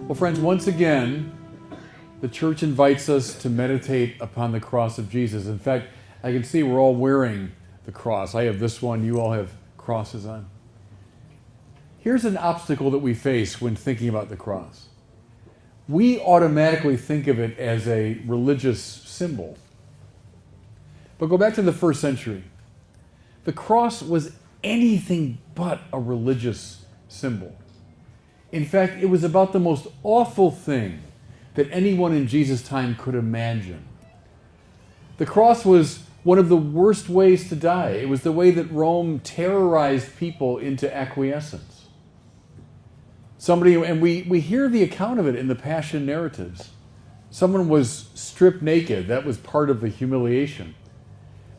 Well, friends, once again, the church invites us to meditate upon the cross of Jesus. In fact, I can see we're all wearing the cross. I have this one, you all have crosses on. Here's an obstacle that we face when thinking about the cross. We automatically think of it as a religious symbol. But go back to the first century. The cross was anything but a religious symbol. In fact, it was about the most awful thing that anyone in Jesus' time could imagine. The cross was one of the worst ways to die. It was the way that Rome terrorized people into acquiescence. We hear the account of it in the Passion narratives. Someone was stripped naked. That was part of the humiliation.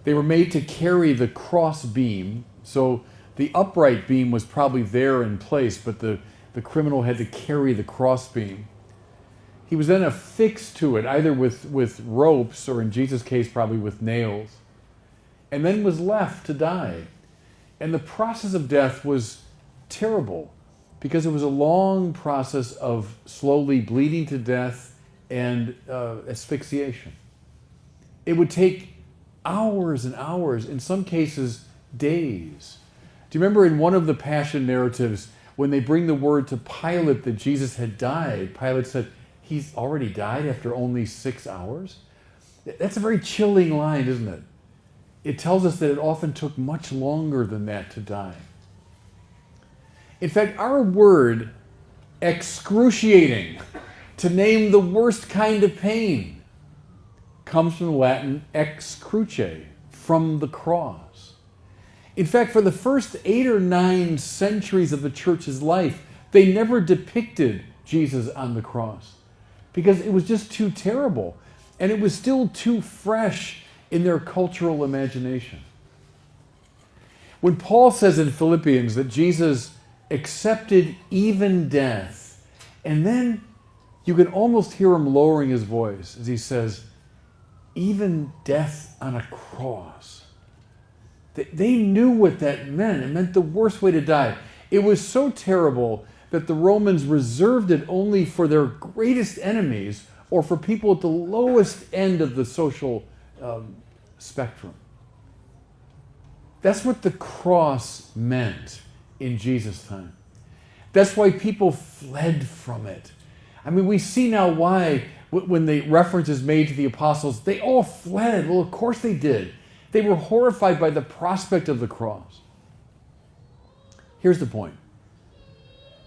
They were made to carry the cross beam. So the upright beam was probably there in place, but the criminal had to carry the cross beam. He was then affixed to it, either with ropes or, in Jesus' case, probably with nails, and then was left to die. And the process of death was terrible because it was a long process of slowly bleeding to death and asphyxiation. It would take hours and hours, in some cases, days. Do you remember in one of the Passion narratives, when they bring the word to Pilate that Jesus had died, Pilate said, "He's already died after only 6 hours?" That's a very chilling line, isn't it? It tells us that it often took much longer than that to die. In fact, our word excruciating, to name the worst kind of pain, comes from the Latin ex cruce, from the cross. In fact, for the first 8 or 9 centuries of the church's life, they never depicted Jesus on the cross because it was just too terrible and it was still too fresh in their cultural imagination. When Paul says in Philippians that Jesus accepted even death, and then you can almost hear him lowering his voice as he says, even death on a cross. They knew what that meant. It meant the worst way to die. It was so terrible that the Romans reserved it only for their greatest enemies or for people at the lowest end of the social spectrum. That's what the cross meant in Jesus' time. That's why people fled from it. I mean, we see now why, when the reference is made to the apostles, they all fled. Well, of course they did. They were horrified by the prospect of the cross. Here's the point.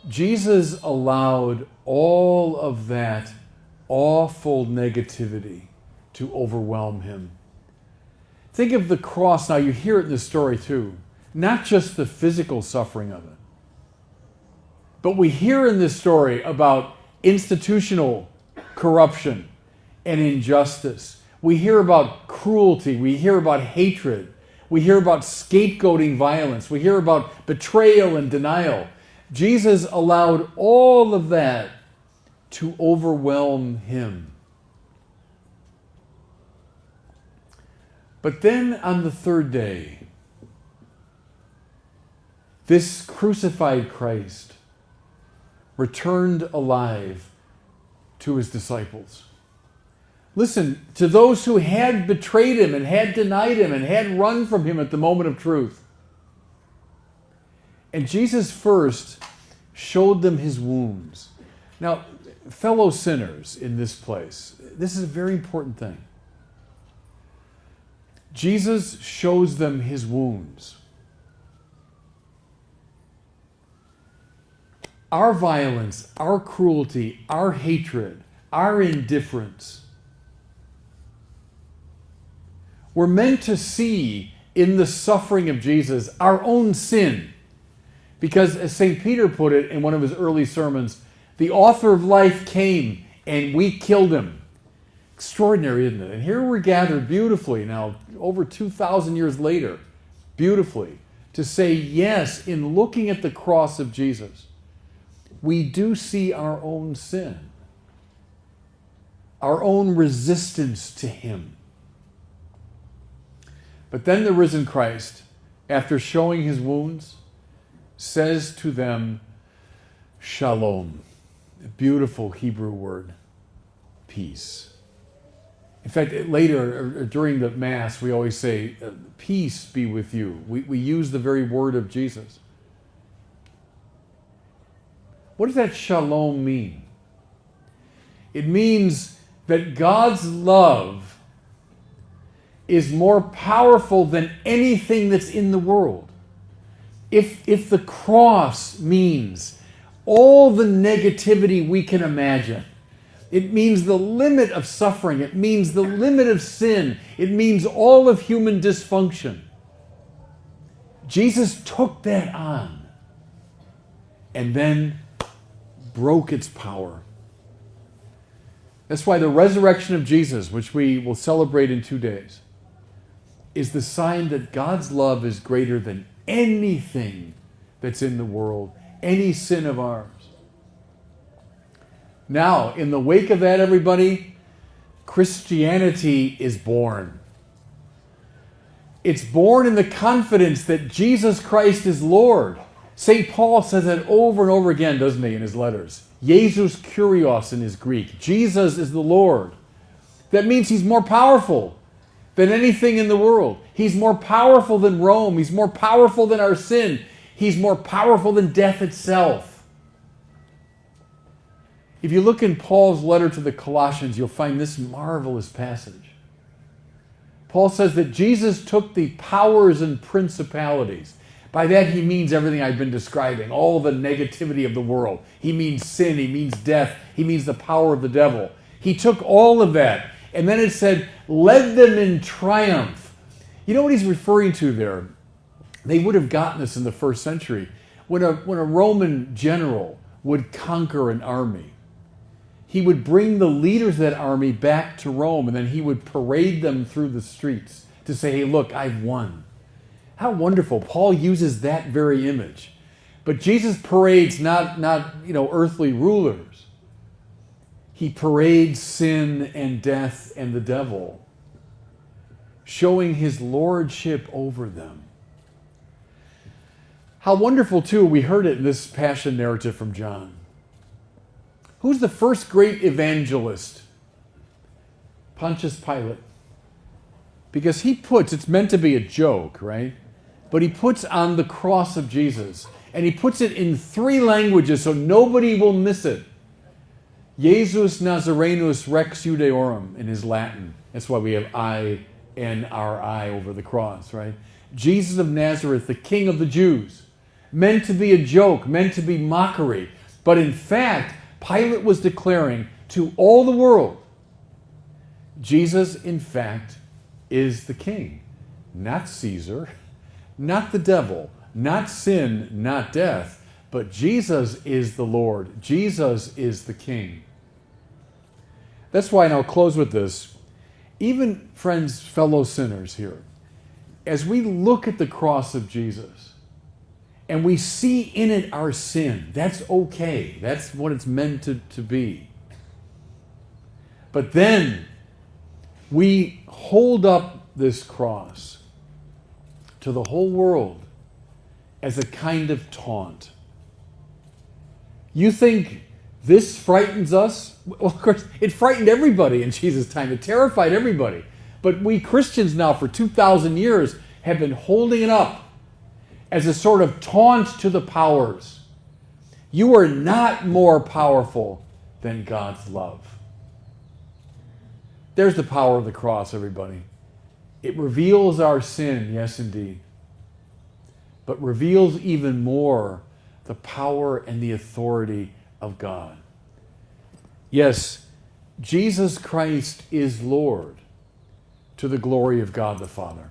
Jesus allowed all of that awful negativity to overwhelm him. Think of the cross now. You hear it in the story too. Not just the physical suffering of it. But we hear in this story about institutional corruption and injustice. We hear about cruelty. We hear about hatred. We hear about scapegoating violence. We hear about betrayal and denial. Jesus allowed all of that to overwhelm him. But then on the third day, this crucified Christ returned alive to his disciples. Listen, to those who had betrayed him and had denied him and had run from him at the moment of truth. And Jesus first showed them his wounds. Now, fellow sinners in this place, this is a very important thing. Jesus shows them his wounds. Our violence, our cruelty, our hatred, our indifference, we're meant to see in the suffering of Jesus our own sin. Because as St. Peter put it in one of his early sermons, the author of life came and we killed him. Extraordinary, isn't it? And here we're gathered beautifully now, over 2,000 years later, beautifully, to say, yes, in looking at the cross of Jesus, we do see our own sin, our own resistance to him. But then the risen Christ, after showing his wounds, says to them, Shalom. The beautiful Hebrew word, peace. In fact, later, or during the Mass, we always say, peace be with you. We use the very word of Jesus. What does that shalom mean? It means that God's love is more powerful than anything that's in the world. If the cross means all the negativity we can imagine, it means the limit of suffering, it means the limit of sin, it means all of human dysfunction. Jesus took that on and then broke its power. That's why the resurrection of Jesus, which we will celebrate in 2 days, is the sign that God's love is greater than anything that's in the world, any sin of ours. Now, in the wake of that, everybody, Christianity is born. It's born in the confidence that Jesus Christ is Lord. St. Paul says that over and over again, doesn't he, in his letters? Jesus Kyrios in his Greek. Jesus is the Lord. That means he's more powerful than anything in the world. He's more powerful than Rome. He's more powerful than our sin. He's more powerful than death itself. If you look in Paul's letter to the Colossians, you'll find this marvelous passage. Paul says that Jesus took the powers and principalities. By that he means everything I've been describing, all the negativity of the world. He means sin, he means death, he means the power of the devil. He took all of that, and then it said, led them in triumph. You know what he's referring to there? They would have gotten this in the first century. When a Roman general would conquer an army, he would bring the leaders of that army back to Rome, and then he would parade them through the streets to say, hey, look, I've won. How wonderful. Paul uses that very image. But Jesus parades not earthly rulers. He parades sin and death and the devil, showing his lordship over them. How wonderful, too, we heard it in this Passion narrative from John. Who's the first great evangelist? Pontius Pilate. Because he puts, it's meant to be a joke, right? But he puts on the cross of Jesus, and he puts it in 3 languages so nobody will miss it. Jesus Nazarenus Rex Judeorum in his Latin. That's why we have I-N-R-I over the cross, right? Jesus of Nazareth, the King of the Jews. Meant to be a joke, meant to be mockery. But in fact, Pilate was declaring to all the world, Jesus, in fact, is the king. Not Caesar, not the devil, not sin, not death, but Jesus is the Lord. Jesus is the king. That's why, and I'll close with this, even friends, fellow sinners here, as we look at the cross of Jesus, and we see in it our sin, that's okay. That's what it's meant to be. But then we hold up this cross to the whole world as a kind of taunt. You think this frightens us? Well, of course, it frightened everybody in Jesus' time. It terrified everybody. But we Christians now, for 2,000 years, have been holding it up as a sort of taunt to the powers. You are not more powerful than God's love. There's the power of the cross, everybody. It reveals our sin, yes indeed, but reveals even more the power and the authority of God. Yes, Jesus Christ is Lord, to the glory of God the Father.